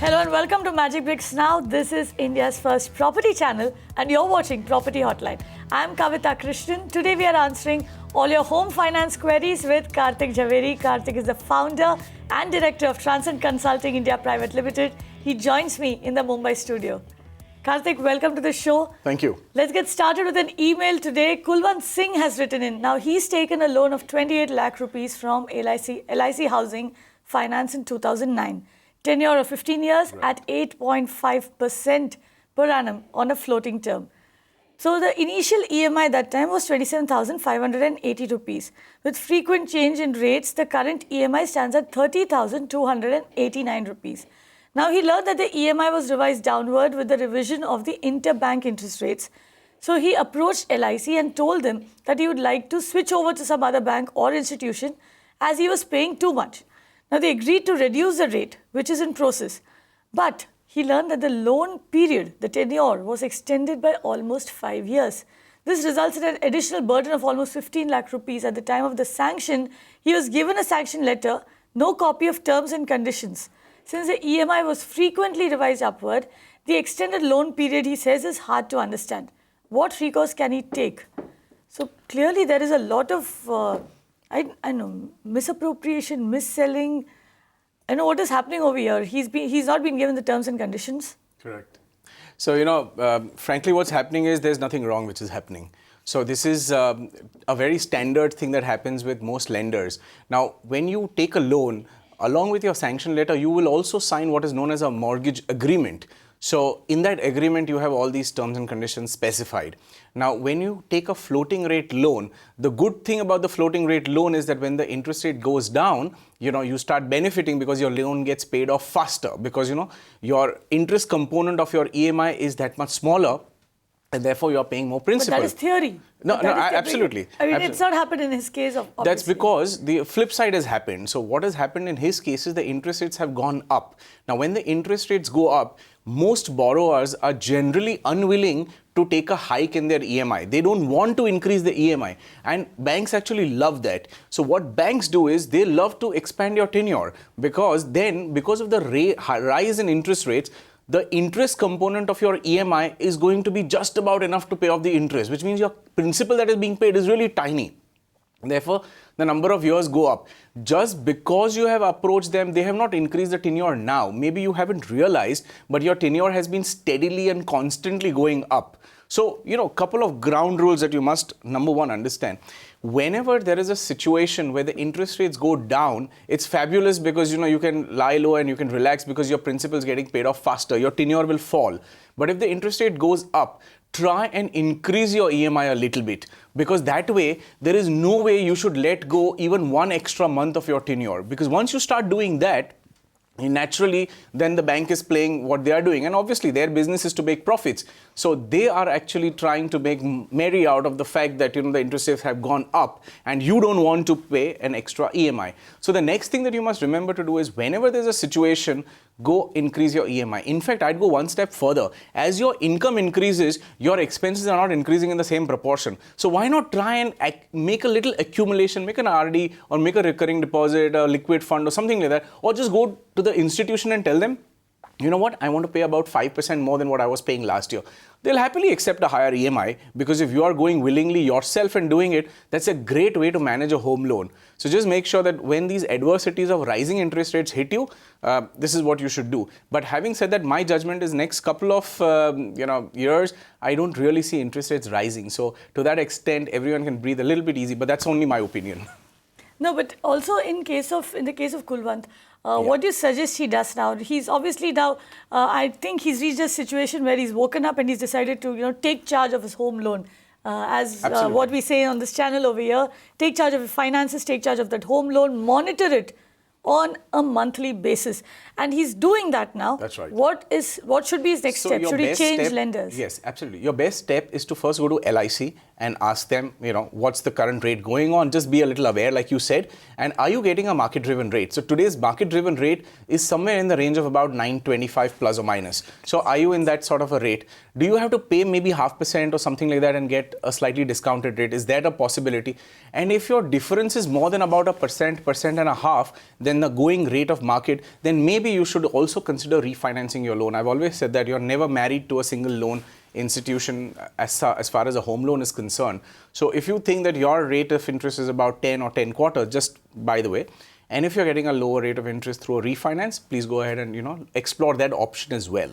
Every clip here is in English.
Hello and welcome to Magicbricks Now. This is India's first property channel and you're watching Property Hotline. I'm Kavita Krishnan. Today we are answering all your home finance queries with Kartik Jhaveri. Kartik is the founder and director of Transcend Consulting India Private Limited. He joins me in the Mumbai studio. Kartik, welcome to the show. Thank you. Let's get started with an email today. Kulwant Singh has written in. Now, he's taken a loan of 28 lakh rupees from LIC Housing Finance in 2009. Tenure of 15 years at 8.5% per annum on a floating term. So the initial EMI that time was 27,580 rupees. With frequent change in rates, the current EMI stands at 30,289 rupees. Now he learned that the EMI was revised downward with the revision of the interbank interest rates. So he approached LIC and told them that he would like to switch over to some other bank or institution as he was paying too much. Now they agreed to reduce the rate, which is in process. But he learned that the loan period, the tenure, was extended by almost 5 years. This results in an additional burden of almost 15 lakh rupees. At the time of the sanction, he was given a sanction letter, no copy of terms and conditions. Since the EMI was frequently revised upward, the extended loan period, he says, is hard to understand. What recourse can he take? So clearly there is a lot of I know, misappropriation, mis-selling. I know what is happening over here. He's not been given the terms and conditions. Correct. So, frankly, what's happening is there's nothing wrong which is happening. So this is a very standard thing that happens with most lenders. Now, when you take a loan, along with your sanction letter, you will also sign what is known as a mortgage agreement. So in that agreement, you have all these terms and conditions specified. Now, when you take a floating rate loan, the good thing about the floating rate loan is that when the interest rate goes down, you start benefiting because your loan gets paid off faster because, your interest component of your EMI is that much smaller. And therefore, you are paying more principal. But that is theory. No, absolutely. I mean, it's not happened in his case. Obviously. That's because the flip side has happened. So what has happened in his case is the interest rates have gone up. Now, when the interest rates go up, most borrowers are generally unwilling to take a hike in their EMI. They don't want to increase the EMI. And banks actually love that. So what banks do is they love to expand your tenure because then, because of the rise in interest rates, the interest component of your EMI is going to be just about enough to pay off the interest, which means your principal that is being paid is really tiny. Therefore, the number of years go up. Just because you have approached them, they have not increased the tenure now. Maybe you haven't realized, but your tenure has been steadily and constantly going up. So, a couple of ground rules that you must, number one, understand. Whenever there is a situation where the interest rates go down, it's fabulous because, you can lie low and you can relax because your principal is getting paid off faster. Your tenure will fall. But if the interest rate goes up, try and increase your EMI a little bit because that way, there is no way you should let go even one extra month of your tenure. Because once you start doing that, naturally, then the bank is playing what they are doing. And obviously, their business is to make profits. So they are actually trying to make merry out of the fact that, the interest rates have gone up and you don't want to pay an extra EMI. So the next thing that you must remember to do is whenever there's a situation, go increase your EMI. In fact, I'd go one step further. As your income increases, your expenses are not increasing in the same proportion. So why not try and make a little accumulation, make an RD or make a recurring deposit, a liquid fund or something like that, or just go to the institution and tell them, you know what, I want to pay about 5% more than what I was paying last year. They'll happily accept a higher EMI because if you are going willingly yourself and doing it, that's a great way to manage a home loan. So just make sure that when these adversities of rising interest rates hit you, this is what you should do. But having said that, my judgment is next couple of years, I don't really see interest rates rising. So to that extent, everyone can breathe a little bit easy, but that's only my opinion. No, but also in the case of Kulwant, what do you suggest he does now? He's obviously now, I think he's reached a situation where he's woken up and he's decided to, take charge of his home loan. What we say on this channel over here, take charge of your finances, take charge of that home loan, monitor it on a monthly basis. And he's doing that now. That's right. What should be his next step? Should he change lenders? Yes, absolutely. Your best step is to first go to LIC and ask them, what's the current rate going on? Just be a little aware, like you said. And are you getting a market-driven rate? So today's market-driven rate is somewhere in the range of about 9.25 plus or minus. So are you in that sort of a rate? Do you have to pay maybe 0.5% or something like that and get a slightly discounted rate? Is that a possibility? And if your difference is more than about 1.5%, then the going rate of market, then maybe you should also consider refinancing your loan. I've always said that you're never married to a single loan institution as far as a home loan is concerned. So if you think that your rate of interest is about 10 or 10 quarters, just by the way, and if you're getting a lower rate of interest through a refinance, please go ahead and explore that option as well.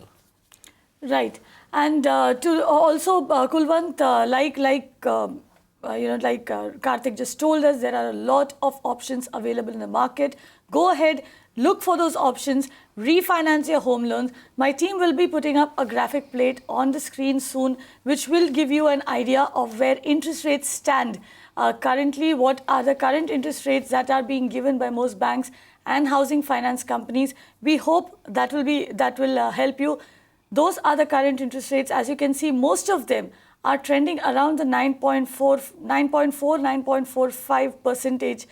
Right. And to also, Kulwant, Kartik just told us, there are a lot of options available in the market. Go ahead, look for those options, refinance your home loans. My team will be putting up a graphic plate on the screen soon, which will give you an idea of where interest rates stand. Currently, what are the current interest rates that are being given by most banks and housing finance companies? We hope that will help you. Those are the current interest rates. As you can see, most of them are trending around the 9.45 percentage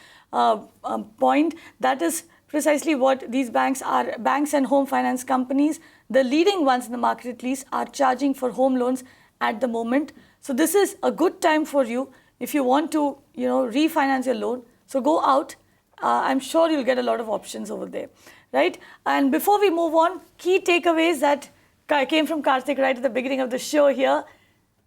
point. That is precisely what these banks and home finance companies, the leading ones in the market at least, are charging for home loans at the moment. So this is a good time for you if you want to, refinance your loan. So go out. I'm sure you'll get a lot of options over there, right? And before we move on, key takeaways that came from Kartik right at the beginning of the show here.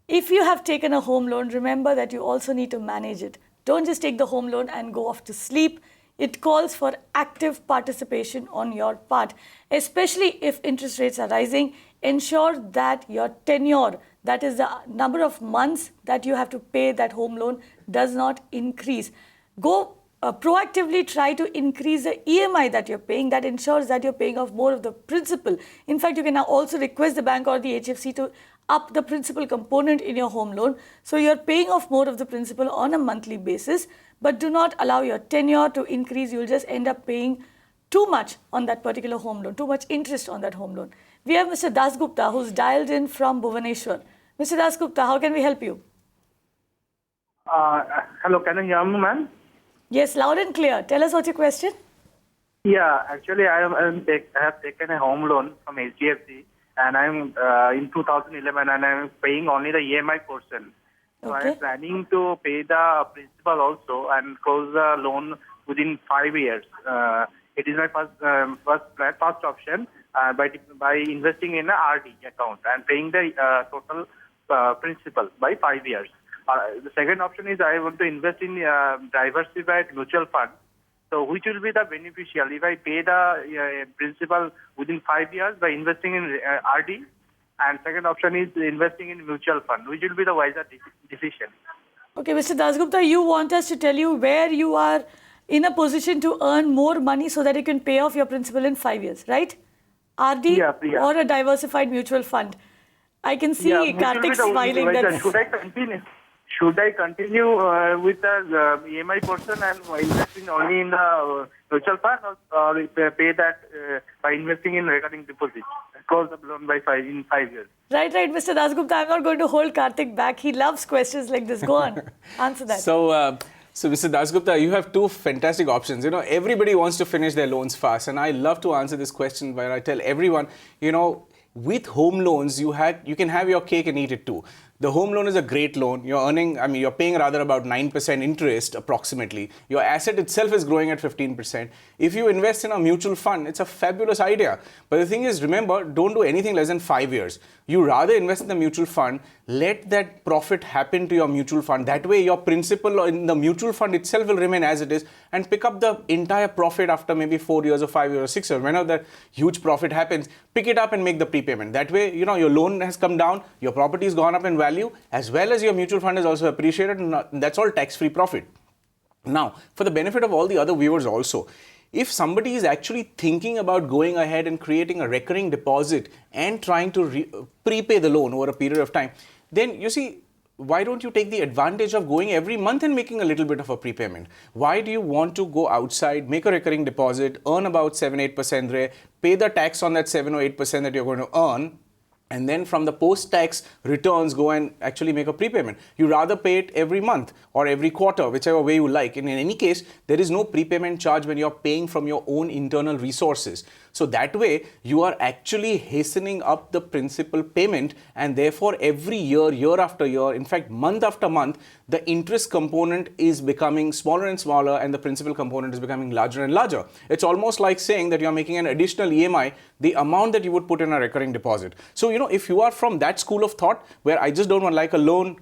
If you have taken a home loan, remember that you also need to manage it. Don't just take the home loan and go off to sleep. It calls for active participation on your part, especially if interest rates are rising. Ensure that your tenure, that is the number of months that you have to pay that home loan, does not increase. Go proactively try to increase the EMI that you're paying. That ensures that you're paying off more of the principal. In fact, you can now also request the bank or the HFC to up the principal component in your home loan. So you're paying off more of the principal on a monthly basis, but do not allow your tenure to increase. You'll just end up paying too much on that particular home loan, too much interest on that home loan. We have Mr. Dasgupta, who's dialed in from Bhubaneswar. Mr. Dasgupta, how can we help you? Hello, can you hear me, ma'am? Yes, loud and clear. Tell us what's your question. Yeah, actually, I have taken a home loan from HDFC, and I'm in 2011, and I'm paying only the EMI portion. So Okay. I'm planning to pay the principal also and close the loan within 5 years. It is my first option by investing in a RD account and paying the total principal by 5 years. The second option is I want to invest in diversified mutual fund. So which will be the beneficial if I pay the principal within 5 years by investing in RD? And second option is investing in mutual fund. Which will be the wiser decision? Okay, Mr. Dasgupta, you want us to tell you where you are in a position to earn more money so that you can pay off your principal in 5 years, right? RD Yeah. or a diversified mutual fund. I can see Kartik smiling. Should I continue with the EMI portion and investing only in the mutual fund, or pay that by investing in recurring deposit? Close the loan in 5 years. Right, Mr. Dasgupta. I'm not going to hold Kartik back. He loves questions like this. Go on, answer that. So, Mr. Dasgupta, you have two fantastic options. Everybody wants to finish their loans fast, and I love to answer this question where I tell everyone, with home loans, you can have your cake and eat it too. The home loan is a great loan. You're paying rather about 9% interest approximately. Your asset itself is growing at 15%. If you invest in a mutual fund, it's a fabulous idea. But the thing is, remember, don't do anything less than 5 years. You rather invest in the mutual fund, let that profit happen to your mutual fund. That way, your principal in the mutual fund itself will remain as it is and pick up the entire profit after maybe 4 years or 5 years or 6 years. Whenever that huge profit happens, pick it up and make the prepayment. That way, your loan has come down, your property has gone up in value, as well as your mutual fund is also appreciated, and that's all tax-free profit. Now, for the benefit of all the other viewers also, if somebody is actually thinking about going ahead and creating a recurring deposit and trying to prepay the loan over a period of time, then you see, why don't you take the advantage of going every month and making a little bit of a prepayment? Why do you want to go outside, make a recurring deposit, earn about 7-8% there, pay the tax on that 7 or 8% that you're going to earn, and then from the post-tax returns go and actually make a prepayment. You rather pay it every month or every quarter, whichever way you like. And in any case, there is no prepayment charge when you're paying from your own internal resources. So that way, you are actually hastening up the principal payment, and therefore every year, year after year, in fact, month after month, the interest component is becoming smaller and smaller, and the principal component is becoming larger and larger. It's almost like saying that you're making an additional EMI, the amount that you would put in a recurring deposit. So, if you are from that school of thought where I just don't want like a loan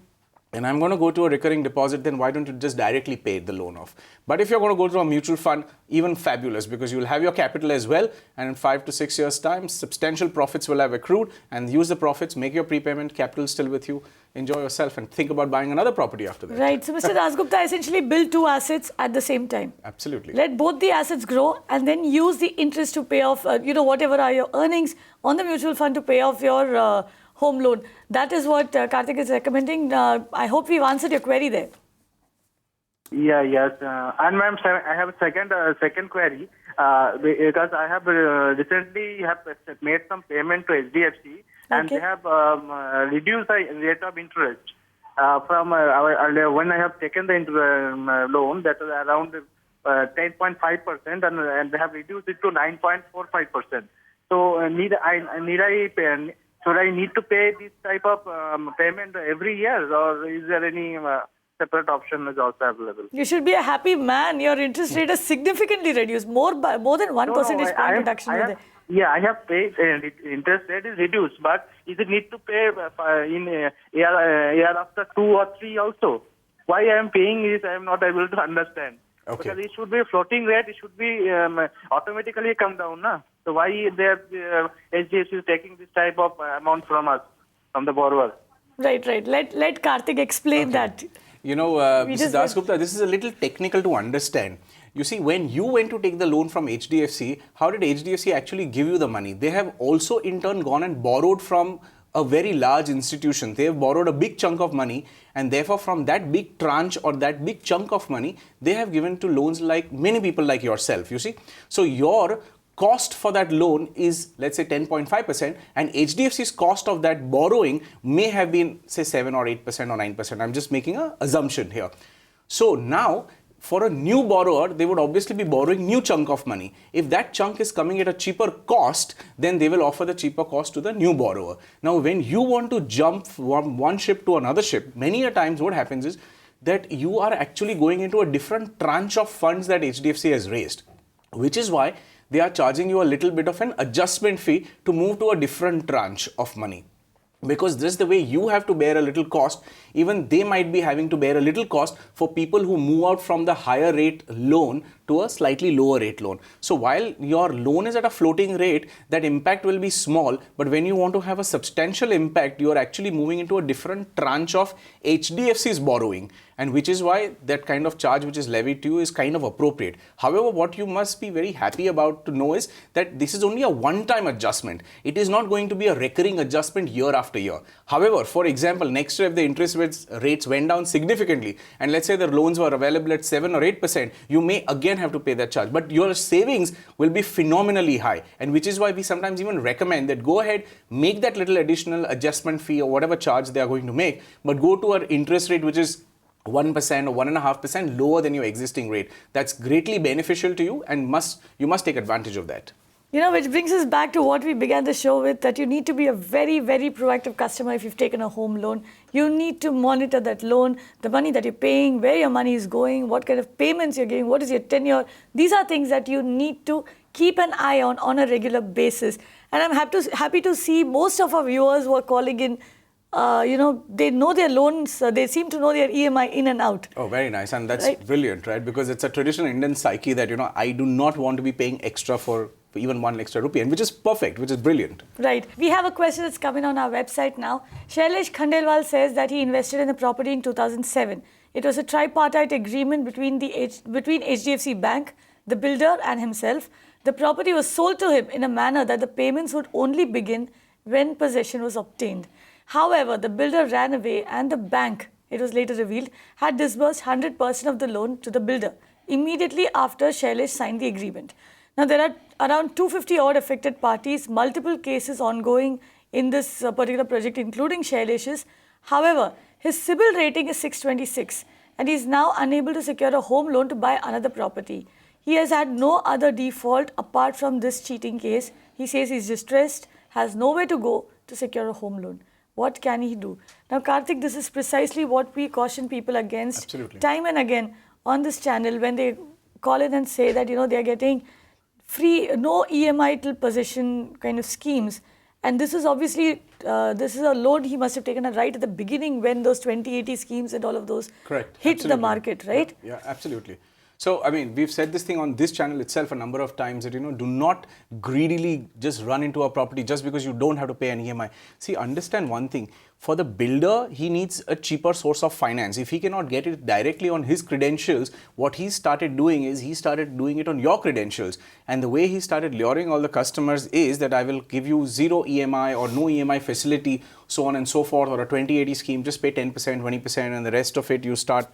and I'm going to go to a recurring deposit, then why don't you just directly pay the loan off? But if you're going to go to a mutual fund, even fabulous, because you'll have your capital as well, and in 5 to 6 years time, substantial profits will have accrued, and use the profits, make your prepayment, capital still with you, enjoy yourself, and think about buying another property after that. Right. So Mr. Dasgupta, essentially build two assets at the same time. Absolutely. Let both the assets grow and then use the interest to pay off, whatever are your earnings on the mutual fund to pay off your home loan. That is what Kartik is recommending. I hope we've answered your query there. Yes. And ma'am, I have a second query because I have recently made some payment to HDFC, and they have reduced the rate of interest from when I have taken the loan, that was around 10.5%, and they have reduced it to 9.45%. So should I need to pay this type of payment every year, or is there any separate option is also available? You should be a happy man. Your interest rate is significantly reduced, more than 1 percentage point reduction. I have paid. Interest rate is reduced, but is it need to pay in year after 2 or 3 also? Why I am paying is I am not able to understand. Okay. Because it should be a floating rate, it should be automatically come down, na? So why HDFC is taking this type of amount from us, from the borrower? Right. Let Kartik explain that. Mr. Dasgupta, this is a little technical to understand. You see, when you went to take the loan from HDFC, how did HDFC actually give you the money? They have also in turn gone and borrowed from a very large institution. They have borrowed a big chunk of money, and therefore from that big tranche or that big chunk of money, they have given to loans like many people like yourself, you see. So your cost for that loan is, let's say, 10.5%, and HDFC's cost of that borrowing may have been, say, 7 or 8% or 9%. I'm just making an assumption here. So now, for a new borrower, they would obviously be borrowing new chunk of money. If that chunk is coming at a cheaper cost, then they will offer the cheaper cost to the new borrower. Now, when you want to jump from one ship to another ship, many a times what happens is that you are actually going into a different tranche of funds that HDFC has raised, which is why they are charging you a little bit of an adjustment fee to move to a different tranche of money. Because this is the way you have to bear a little cost, even they might be having to bear a little cost for people who move out from the higher rate loan to a slightly lower rate loan. So while your loan is at a floating rate, that impact will be small, but when you want to have a substantial impact, you are actually moving into a different tranche of HDFC's borrowing, and which is why that kind of charge which is levied to you is kind of appropriate. However, what you must be very happy about to know is that this is only a one-time adjustment. It is not going to be a recurring adjustment year after year. However, for example, next year if the interest rates went down significantly, and let's say the loans were available at 7 or 8%, you may again have to pay that charge. But your savings will be phenomenally high, and which is why we sometimes even recommend that go ahead, make that little additional adjustment fee or whatever charge they are going to make, but go to an interest rate which is 1% or 1.5% lower than your existing rate. That's greatly beneficial to you, and you must take advantage of that. Which brings us back to what we began the show with, that you need to be a very, very proactive customer if you've taken a home loan. You need to monitor that loan, the money that you're paying, where your money is going, what kind of payments you're getting, what is your tenure. These are things that you need to keep an eye on a regular basis. And I'm happy to see most of our viewers who are calling in, they know their loans, they seem to know their EMI in and out. Oh, very nice. And that's brilliant, right? Because it's a traditional Indian psyche that, I do not want to be paying extra for even 1 extra rupee, and which is perfect, which is brilliant. Right. We have a question that's coming on our website now. Shailesh Khandelwal says that he invested in the property in 2007. It was a tripartite agreement between HDFC Bank, the builder and himself. The property was sold to him in a manner that the payments would only begin when possession was obtained. However, the builder ran away, and the bank, it was later revealed, had disbursed 100% of the loan to the builder immediately after Shailesh signed the agreement. Now, there are around 250 odd affected parties, multiple cases ongoing in this particular project, including Shailesh's. However, his CIBIL rating is 626 and he is now unable to secure a home loan to buy another property. He has had no other default apart from this cheating case. He says he's distressed, has nowhere to go to secure a home loan. What can he do? Now, Kartik, this is precisely what we caution people against Absolutely. time and again on this channel when they call in and say that, they are getting free, no EMI till possession kind of schemes. And this is obviously, this is a loan he must have taken right at the beginning when those 2080 schemes and all of those Correct. hit Absolutely. the market, right? Yeah, absolutely. So, I mean, we've said this thing on this channel itself a number of times that, do not greedily just run into a property just because you don't have to pay an EMI. See, understand one thing. For the builder, he needs a cheaper source of finance. If he cannot get it directly on his credentials, what he started doing is he started doing it on your credentials. And the way he started luring all the customers is that I will give you 0 EMI or no EMI facility, so on and so forth, or a 2080 scheme, just pay 10%, 20%, and the rest of it you start,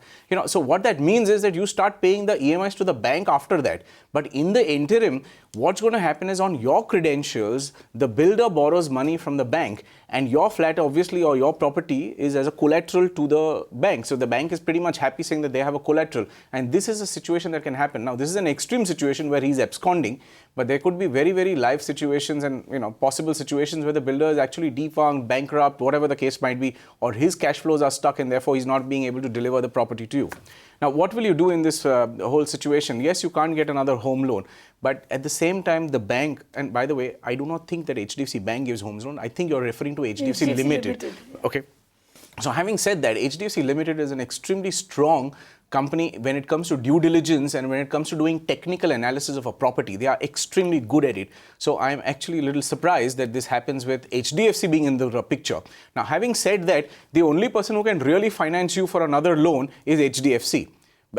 so what that means is that you start paying the EMIs to the bank after that. But in the interim, what's going to happen is on your credentials, the builder borrows money from the bank and your flat obviously or your property is as a collateral to the bank. So the bank is pretty much happy saying that they have a collateral. And this is a situation that can happen. Now, this is an extreme situation where he's absconding, but there could be very, very live situations and possible situations where the builder is actually defunct, bankrupt, whatever the case might be, or his cash flows are stuck and therefore he's not being able to deliver the property to you. Now, what will you do in this whole situation? Yes, you can't get another home loan, but at the same time, the bank, and by the way, I do not think that HDFC Bank gives home loan. I think you're referring to HDFC Limited. Okay. So having said that, HDFC Limited is an extremely strong company when it comes to due diligence and when it comes to doing technical analysis of a property. They are extremely good at it. So I'm actually a little surprised that this happens with HDFC being in the picture. Now, having said that, the only person who can really finance you for another loan is HDFC.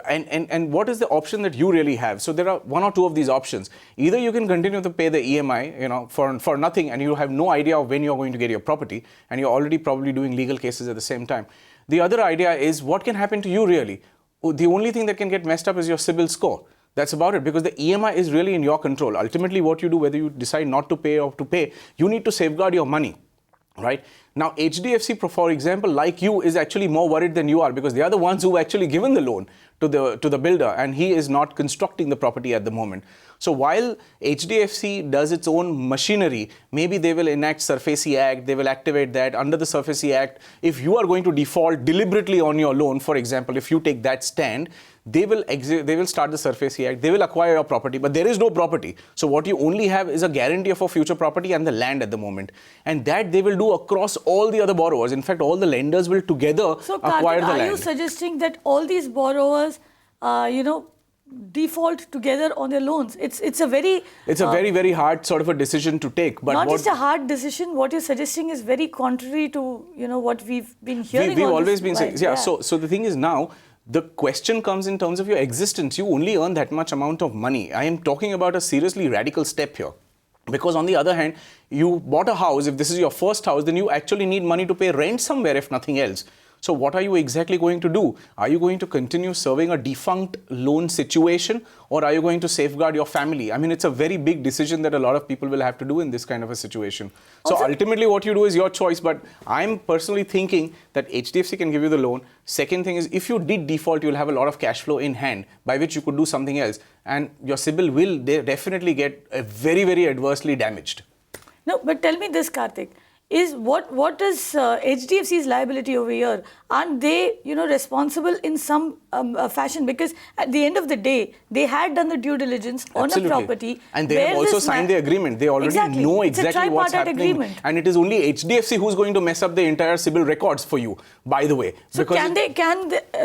And what is the option that you really have? So there are one or two of these options. Either you can continue to pay the EMI, for nothing, and you have no idea of when you're going to get your property, and you're already probably doing legal cases at the same time. The other idea is what can happen to you really? The only thing that can get messed up is your CIBIL score. That's about it, because the EMI is really in your control. Ultimately, what you do, whether you decide not to pay or to pay, you need to safeguard your money. Right? Now, HDFC, for example, like you, is actually more worried than you are because they are the ones who actually given the loan to the builder and he is not constructing the property at the moment. So while HDFC does its own machinery, maybe they will enact SARFAESI Act, they will activate that. Under the SARFAESI Act, if you are going to default deliberately on your loan, for example, if you take that stand, they will start the SARFAESI Act, they will acquire your property, but there is no property. So what you only have is a guarantee of a future property and the land at the moment. And that they will do across all the other borrowers. In fact, all the lenders will together acquire the land. Are you suggesting that all these borrowers, default together on their loans? It's a very very hard sort of a decision to take. But not just a hard decision. What you're suggesting is very contrary to what we've been hearing. We've always been saying, yeah. So the thing is now, the question comes in terms of your existence. You only earn that much amount of money. I am talking about a seriously radical step here. Because on the other hand, you bought a house. If this is your first house, then you actually need money to pay rent somewhere, if nothing else. So what are you exactly going to do? Are you going to continue serving a defunct loan situation, or are you going to safeguard your family? I mean, it's a very big decision that a lot of people will have to do in this kind of a situation. So ultimately what you do is your choice, but I'm personally thinking that HDFC can give you the loan. Second thing is, if you did default, you'll have a lot of cash flow in hand by which you could do something else, and your CIBIL will definitely get very, very adversely damaged. No, but tell me this, Kartik. Is what is HDFC's liability over here? Aren't they, responsible in some fashion? Because at the end of the day, they had done the due diligence on a property. And they have also signed the agreement. They already know exactly what's happening. Agreement. And it is only HDFC who's going to mess up the entire CIBIL records for you, by the way. So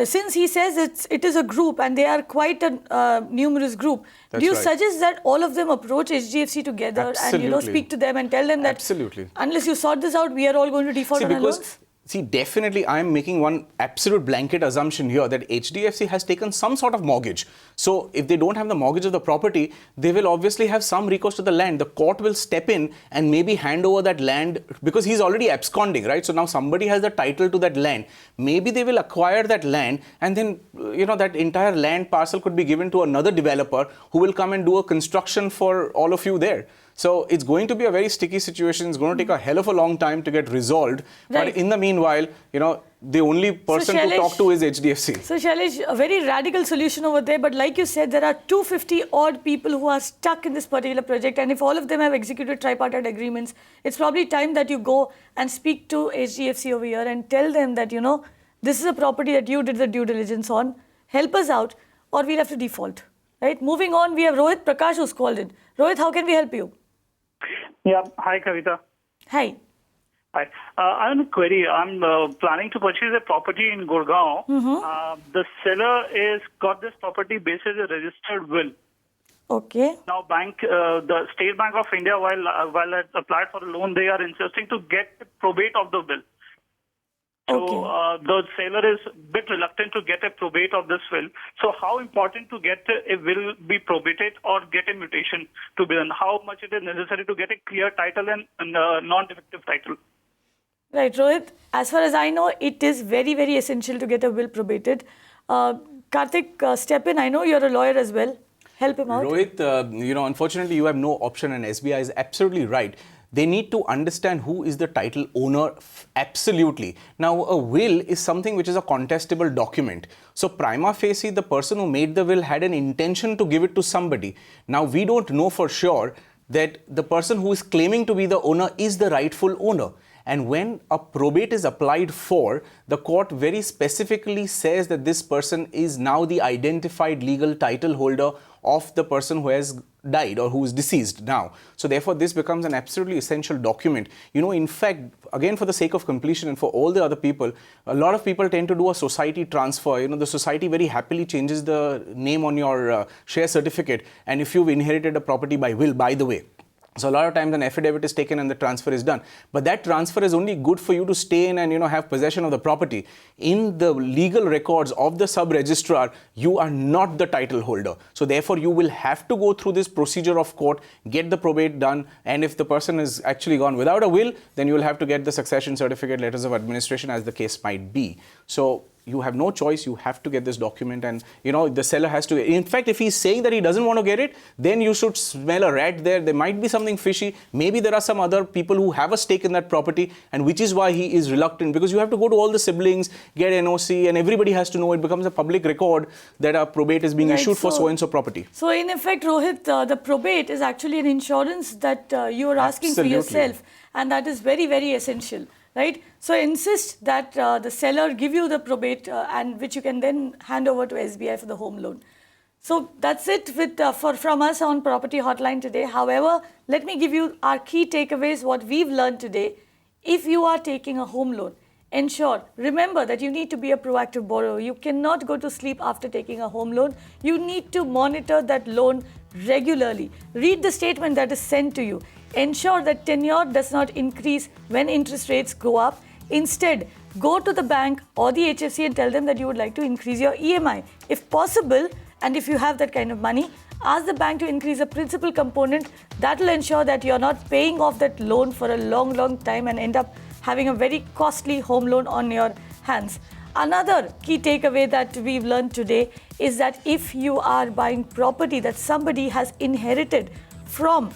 since he says it is a group and they are quite a numerous group, do you suggest that all of them approach HDFC together and speak to them and tell them that unless you sort this out, we are all going to default on our loans? See, definitely I am making one absolute blanket assumption here that HDFC has taken some sort of mortgage. So if they don't have the mortgage of the property, they will obviously have some recourse to the land. The court will step in and maybe hand over that land because he's already absconding, right? So now somebody has the title to that land. Maybe they will acquire that land and then, that entire land parcel could be given to another developer who will come and do a construction for all of you there. So it's going to be a very sticky situation. It's going to take a hell of a long time to get resolved. Right. But in the meanwhile, the only person to talk to is HDFC. So Shailesh, a very radical solution over there. But like you said, there are 250 odd people who are stuck in this particular project. And if all of them have executed tripartite agreements, it's probably time that you go and speak to HDFC over here and tell them that, this is a property that you did the due diligence on. Help us out or we'll have to default. Right? Moving on, we have Rohit Prakash who's called in. Rohit, how can we help you? Yeah. Hi, Kavita. Hi. Hi. I have a query. I'm planning to purchase a property in Gurgaon. The seller is got this property based as a registered will. Okay. Now, the State Bank of India, while I applied for a loan, they are insisting to get the probate of the will. So the seller is a bit reluctant to get a probate of this will. So how important to get a will be probated or get a mutation to be done? How much it is necessary to get a clear title and non-defective title? Right, Rohit. As far as I know, it is very, very essential to get a will probated. Kartik, step in. I know you're a lawyer as well. Help him out. Rohit, unfortunately, you have no option, and SBI is absolutely right. They need to understand who is the title owner, absolutely. Now, a will is something which is a contestable document. So, prima facie, the person who made the will had an intention to give it to somebody. Now, we don't know for sure that the person who is claiming to be the owner is the rightful owner. And when a probate is applied for, the court very specifically says that this person is now the identified legal title holder of the person who has died or who is deceased now. So therefore, this becomes an absolutely essential document. In fact, again, for the sake of completion and for all the other people, a lot of people tend to do a society transfer. The society very happily changes the name on your share certificate. And if you've inherited a property by will, by the way, so a lot of times an affidavit is taken and the transfer is done. But that transfer is only good for you to stay in and have possession of the property. In the legal records of the sub-registrar, you are not the title holder. So therefore, you will have to go through this procedure of court, get the probate done. And if the person is actually gone without a will, then you will have to get the succession certificate, letters of administration, as the case might be. So you have no choice. You have to get this document, and the seller has to. In fact, if he's saying that he doesn't want to get it, then you should smell a rat there. There might be something fishy. Maybe there are some other people who have a stake in that property, and which is why he is reluctant, because you have to go to all the siblings, get NOC, and everybody has to know. It becomes a public record that a probate is being issued for so and so property. So in effect, Rohit, the probate is actually an insurance that you are asking for yourself, and that is very, very essential. Right? So insist that the seller give you the probate and which you can then hand over to SBI for the home loan. So that's it from us on Property Hotline today. However, let me give you our key takeaways, what we've learned today. If you are taking a home loan, remember that you need to be a proactive borrower. You cannot go to sleep after taking a home loan. You need to monitor that loan regularly. Read the statement that is sent to you. Ensure that tenure does not increase when interest rates go up. Instead, go to the bank or the HFC and tell them that you would like to increase your EMI. If possible, and if you have that kind of money, ask the bank to increase the principal component. That will ensure that you're not paying off that loan for a long, long time and end up having a very costly home loan on your hands. Another key takeaway that we've learned today is that if you are buying property that somebody has inherited from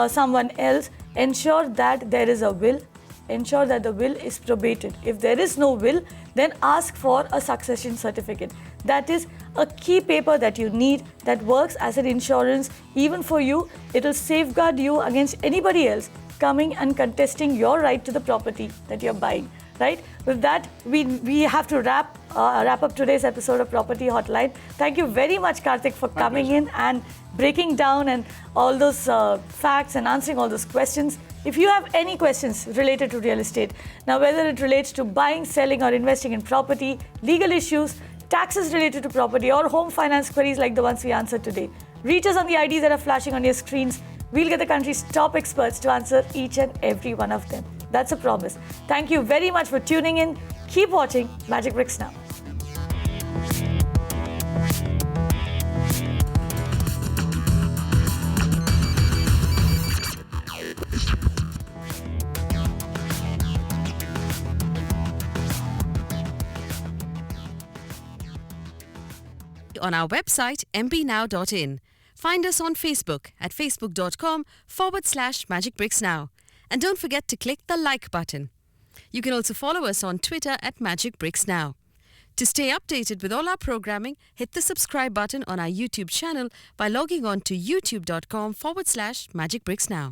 someone else, ensure that there is a will, ensure that the will is probated. If there is no will, then ask for a succession certificate. That is a key paper that you need that works as an insurance even for you. It will safeguard you against anybody else coming and contesting your right to the property that you're buying. Right? With that, we have to wrap up today's episode of Property Hotline. Thank you very much, Kartik, for coming in and breaking down and all those facts and answering all those questions. If you have any questions related to real estate, now whether it relates to buying, selling or investing in property, legal issues, taxes related to property or home finance queries like the ones we answered today, reach us on the IDs that are flashing on your screens. We'll get the country's top experts to answer each and every one of them. That's a promise. Thank you very much for tuning in. Keep watching Magicbricks Now. On our website mpnow.in. Find us on Facebook at facebook.com/Magicbricks Now. And don't forget to click the like button. You can also follow us on Twitter at Magicbricks Now. To stay updated with all our programming, hit the subscribe button on our YouTube channel by logging on to youtube.com/Magicbricks Now.